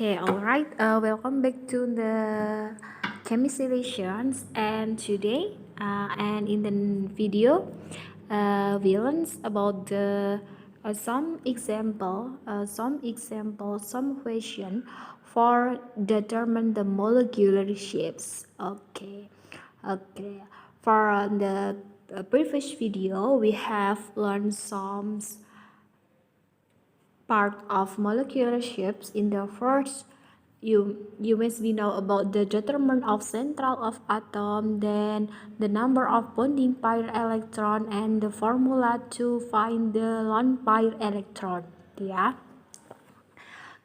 Okay, alright. Welcome back to the chemistry lessons. And today, and in the video, we learn about the some question for determine the molecular shapes. Okay. For the previous video, we have learned some part of molecular shapes. In the first, you must be know about the determinant of central of atom, then the number of bonding pair electron, and the formula to find the lone pair electron. Yeah.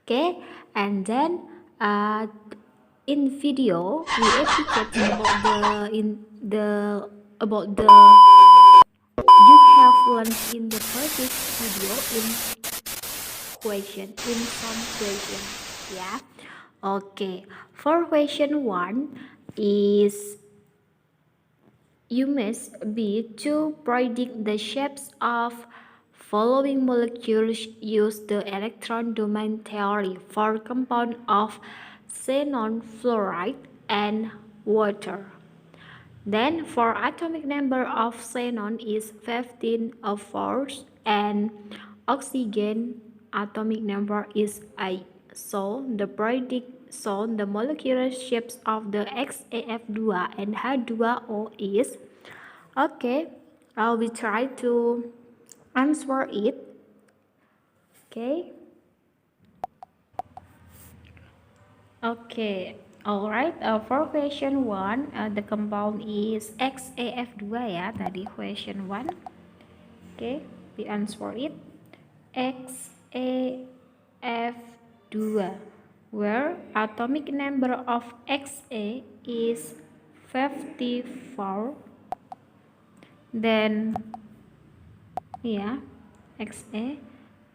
Okay, and then in video we appreciate about the you have learned in the previous video in some question. Yeah. Okay, for question 1 is you must be to predict the shapes of following molecules. Use the electron domain theory for compound of xenon, fluoride, and water. Then for atomic number of xenon is 15 of 4 and oxygen atomic number is 8. So the molecular shapes of the XAF2 and H2O is okay. We try to answer it. Okay. Okay, alright. For question 1, the compound is XAF2 ya. Tadi question 1. Okay, we answer it. XAF2, where atomic number of Xa is 54. Then Xa.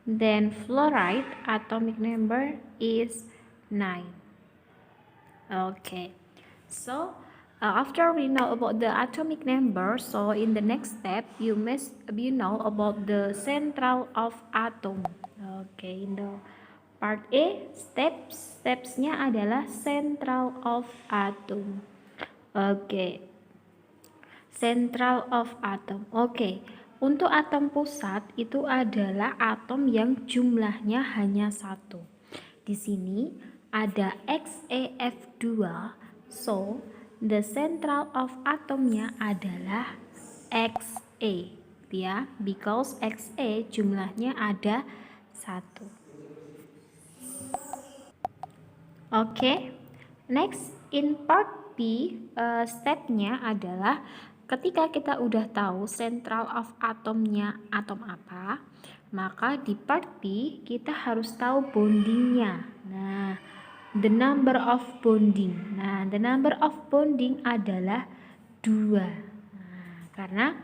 Then fluoride atomic number is 9. Okay, so after we know about the atomic number, so in the next step you must know about the central of atom. Okay, in the part A, stepsnya adalah central of atom. Okay, central of atom. Okay, untuk atom pusat itu adalah atom yang jumlahnya hanya satu. Di sini ada XAF2, so the central of atomnya adalah Xa ya, because Xa jumlahnya ada satu. Oke, next in part B, stepnya adalah ketika kita udah tahu central of atomnya atom apa, maka di part B kita harus tahu bondingnya. Nah, the number of bonding. Nah, the number of bonding adalah 2. Nah, karena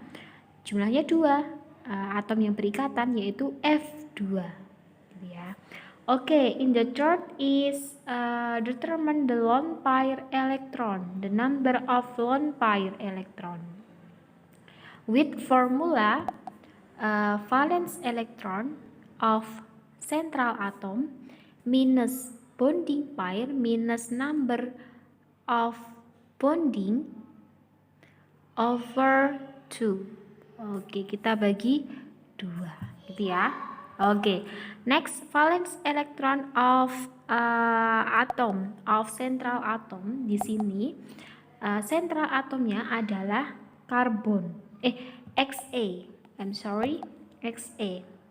jumlahnya 2, atom yang berikatan yaitu F2. Gitu ya. Okay, in the third is determine the lone pair electron, the number of lone pair electron. With formula, valence electron of central atom minus bonding pair minus number of bonding over 2. Oke, kita bagi 2 gitu ya. Oke, next valence electron of atom of central atom. Di sini central atomnya adalah karbon. Xa.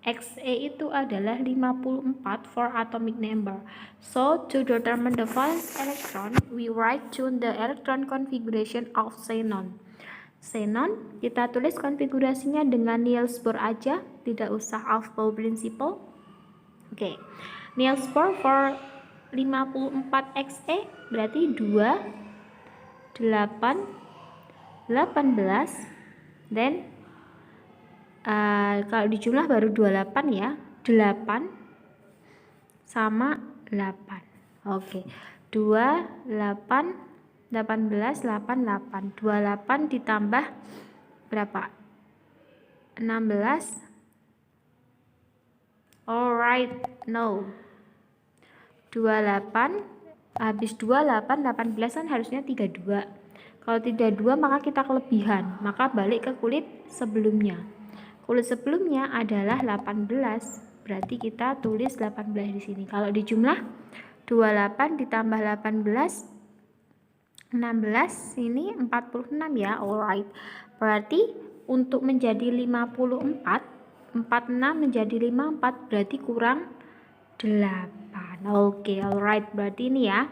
Xa itu adalah 54 for atomic number. So to determine the valence electron, we write down the electron configuration of xenon. Xenon kita tulis konfigurasinya dengan Niels Bohr aja, tidak usah Aufbau principle. Oke, Niels Bohr for 54 Xa berarti 2, 8, 18, then kalau di jumlah baru 28 ya, 8 sama 8. Oke, 2, 8, 18, 8, 8. 28 ditambah berapa? 16. Alright, no. 28, habis 28, 18 kan harusnya 32. Kalau 32 maka kita kelebihan, maka balik ke kulit sebelumnya. Kulit sebelumnya adalah 18, berarti kita tulis 18 di sini. Kalau dijumlah 28 ditambah 18, 16, ini 46 ya, alright. Berarti untuk menjadi 54, 46 menjadi 54 berarti kurang 8. Oke, alright. Berarti ini ya,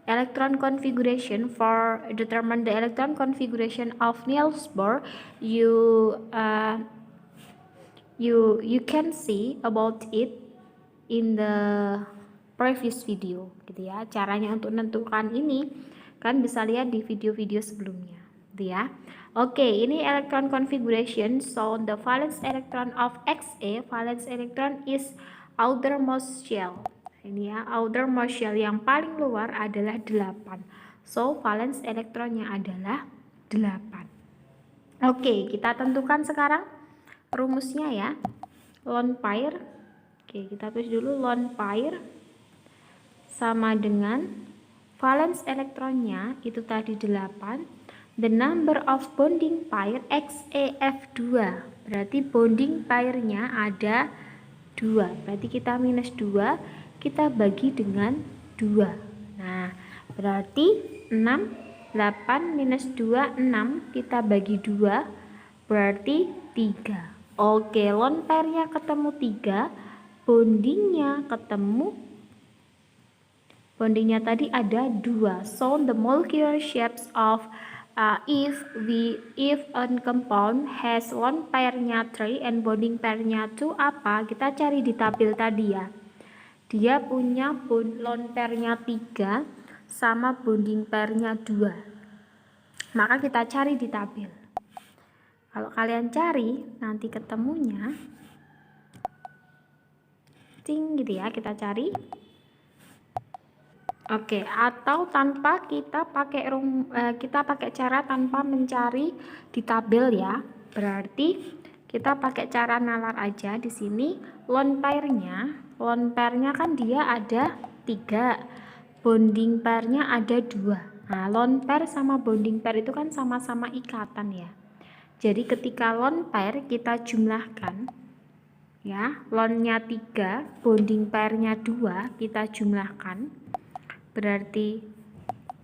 electron configuration. For determine the electron configuration of Niels Bohr, you can see about it in the previous video gitu ya. Caranya untuk menentukan ini kan bisa lihat di video-video sebelumnya gitu ya. Oke, ini electron configuration. So the valence electron of Xa, valence electron is outermost shell. Ini ya, outermost shell yang paling luar adalah 8. So valence elektronnya adalah 8. Oke, kita tentukan sekarang rumusnya ya. Lone pair. Oke, kita tulis dulu lone pair sama dengan valence elektronnya itu tadi 8. The number of bonding pair XeF2. Berarti bonding pairnya ada 2. Berarti kita minus 2, kita bagi dengan 2. Nah, berarti 6, 8 minus 2, 6. Kita bagi 2, berarti 3. Oke, lone pairnya ketemu 3, bondingnya tadi ada 2. So the molecular shapes of if a compound has lone pairnya 3 and bonding pairnya 2 apa? Kita cari di tabel tadi ya. Dia punya lone pairnya 3 sama bonding pairnya 2. Maka kita cari di tabel. Kalau kalian cari nanti ketemunya ting gitu ya, kita cari. Oke, atau tanpa kita pakai cara tanpa mencari di tabel ya. Berarti kita pakai cara nalar aja di sini. Lone pairnya kan dia ada 3. Bonding pairnya ada 2. Nah, lone pair sama bonding pair itu kan sama-sama ikatan ya. Jadi ketika lone pair kita jumlahkan ya, lone-nya 3, bonding pairnya 2, kita jumlahkan. Berarti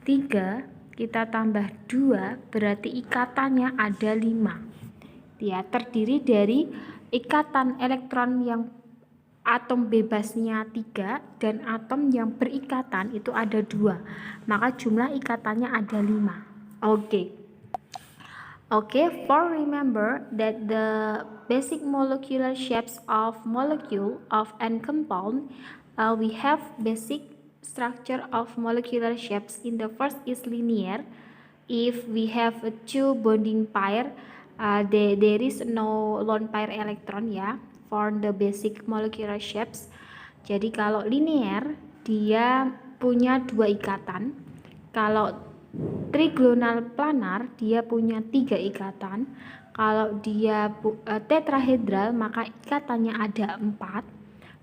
3 kita tambah 2 berarti ikatannya ada 5. Ya, terdiri dari ikatan elektron yang atom bebasnya 3 dan atom yang berikatan itu ada 2. Maka jumlah ikatannya ada 5. Okay, for remember that the basic molecular shapes of molecule of n compound, we have basic structure of molecular shapes. In the first is linear. If we have a 2 bonding pair, there is no lone pair electron ya for the basic molecular shapes. Jadi kalau linear dia punya 2 ikatan. Kalau trigonal planar dia punya 3 ikatan. Kalau dia tetrahedral maka ikatannya ada 4.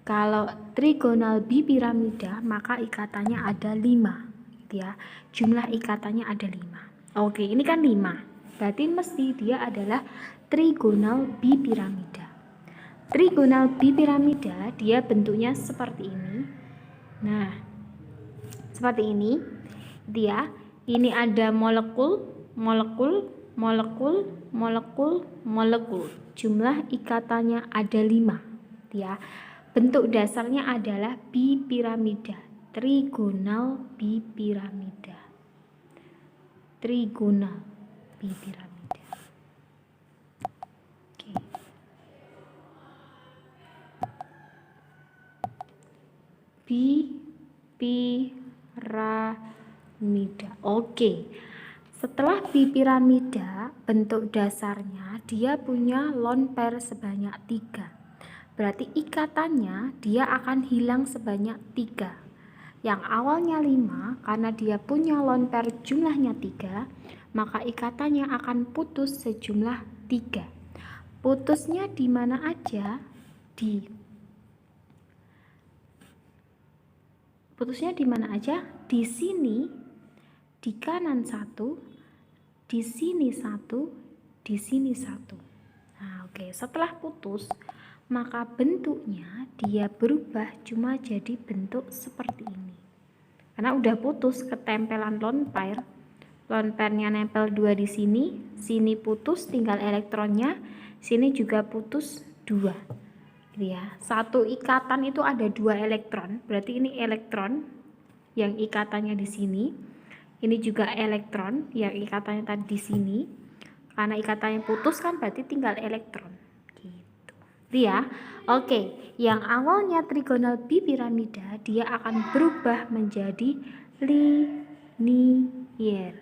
Kalau trigonal bipiramida maka ikatannya ada 5 gitu ya. Jumlah ikatannya ada 5. Oke, ini kan 5. Berarti mesti dia adalah trigonal bipiramida. Trigonal bipiramida dia bentuknya seperti ini. Nah, seperti ini dia. Ini ada molekul. Jumlah ikatannya ada 5 ya. Bentuk dasarnya adalah bipiramida, trigonal bipiramida. Oke. Bipiramida. Oke. Setelah bipiramida, bentuk dasarnya dia punya lone pair sebanyak 3. Berarti ikatannya dia akan hilang sebanyak 3. Yang awalnya 5 karena dia punya lone pair jumlahnya 3, maka ikatannya akan putus sejumlah 3. Putusnya di mana aja? Di Putusnya di mana aja? Di sini, di kanan satu, di sini satu, di sini satu. Nah, oke. Setelah putus, maka bentuknya dia berubah cuma jadi bentuk seperti ini. Karena udah putus ketempelan lone pair. Lone pairnya nempel 2 di sini putus, tinggal elektronnya, sini juga putus 2. Gitu ya. Satu ikatan itu ada 2 elektron, berarti ini elektron yang ikatannya di sini. Ini juga elektron yang ikatannya tadi di sini. Karena ikatannya putus kan berarti tinggal elektron. Gitu. Ya. Oke, yang awalnya trigonal bipiramida dia akan berubah menjadi linear.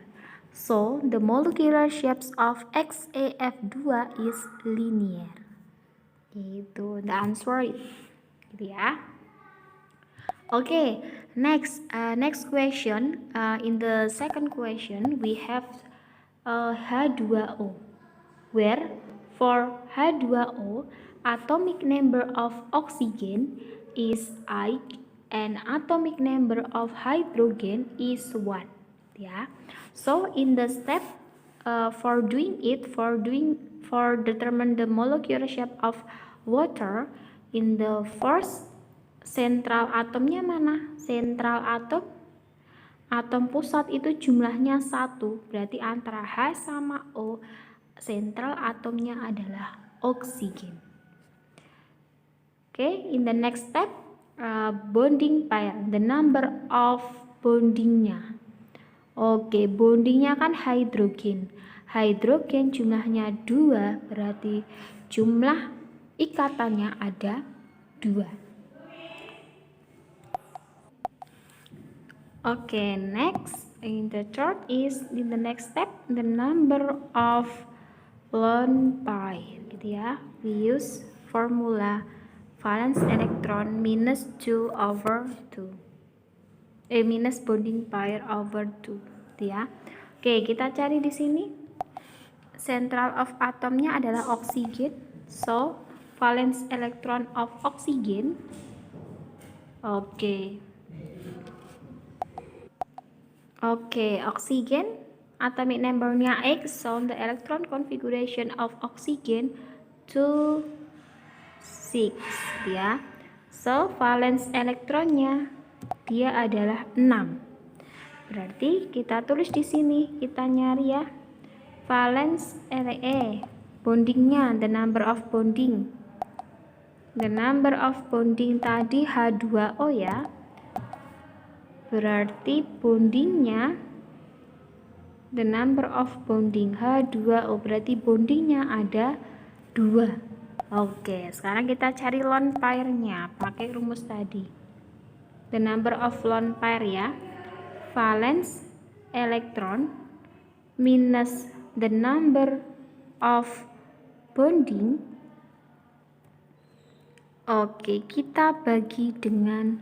So, the molecular shapes of XAF2 is linear. Gitu, the answer gitu ya. Okay, next question. In the second question, we have H2O, where for H2O, atomic number of oxygen is I and atomic number of hydrogen is 1. Yeah. So in the step for determine the molecular shape of water, in the first sentral atomnya mana? Sentral atom pusat itu jumlahnya 1, berarti antara H sama O sentral atomnya adalah oksigen. Okay, in the next step, bonding pair, the number of bondingnya. Oke, bondingnya kan hidrogen. Hidrogen jumlahnya 2, berarti jumlah ikatannya ada 2. Okay, next in the third is in the next step the number of lone pair gitu ya. We use formula valence electron minus 2 over 2. Minus bonding pair over 2 gitu ya. Oke, kita cari di sini. Central of atomnya adalah oksigen. So, valence electron of oksigen. Oke, oksigen atomic number-nya X, so the electron configuration of oxygen 2 6 ya. So valence elektronnya dia adalah 6. Berarti kita tulis di sini, kita nyari ya. Valence bondingnya, the number of bonding. The number of bonding tadi H2O ya. Berarti bondingnya, the number of bonding H2O, berarti bondingnya ada 2. Oke, sekarang kita cari lone pair-nya pakai rumus tadi. The number of lone pair ya, valence electron minus the number of bonding. Oke, kita bagi dengan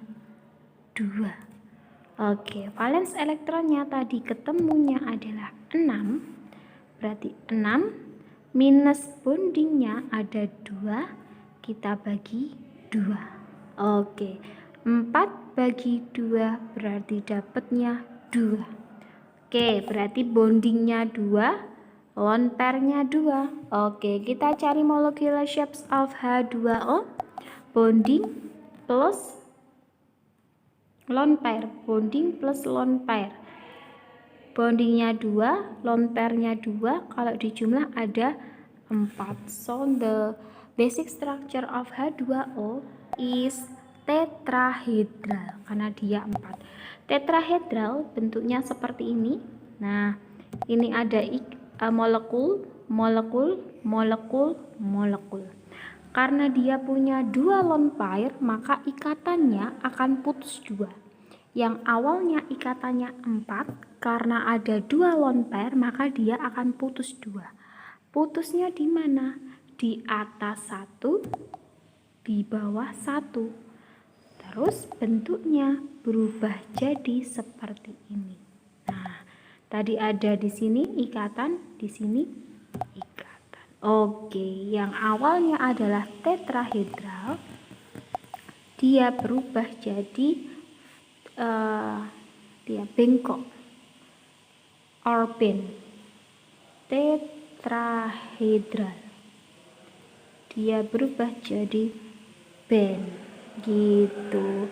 2. Oke, valence elektronnya tadi ketemunya adalah 6, berarti 6 minus bondingnya ada 2, kita bagi 2. Oke, 4 bagi 2 berarti dapatnya 2. Oke, berarti bondingnya 2, lone pair-nya 2. Oke, kita cari molecular shapes of H2O. Bonding plus lone pair, bonding plus lone pair. Bondingnya 2, lone pair-nya 2, kalau dijumlah ada 4. So the basic structure of H2O is tetrahedral karena dia 4. Tetrahedral bentuknya seperti ini. Nah, ini ada molekul. Karena dia punya 2 lone pair, maka ikatannya akan putus 2. Yang awalnya ikatannya 4, karena ada 2 lone pair, maka dia akan putus 2. Putusnya di mana? Di atas 1, di bawah 1. Terus bentuknya berubah jadi seperti ini. Nah, tadi ada di sini ikatan, di sini ikatan. Oke, yang awalnya adalah tetrahedral, dia berubah jadi dia bengkok. Or bend. Tetrahedral, dia berubah jadi bend gitu.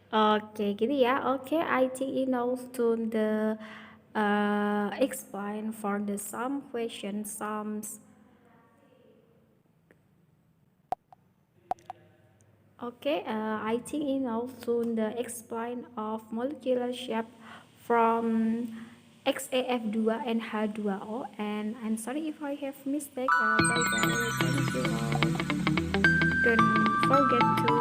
Oke, gitu ya. Oke, I think enough to the explain for the some questions, some. Okay, I think enough to the explain of molecular shape from XAF2 and H2O, and I'm sorry if I have mistake. Bye bye. Thank you all. Don't forget to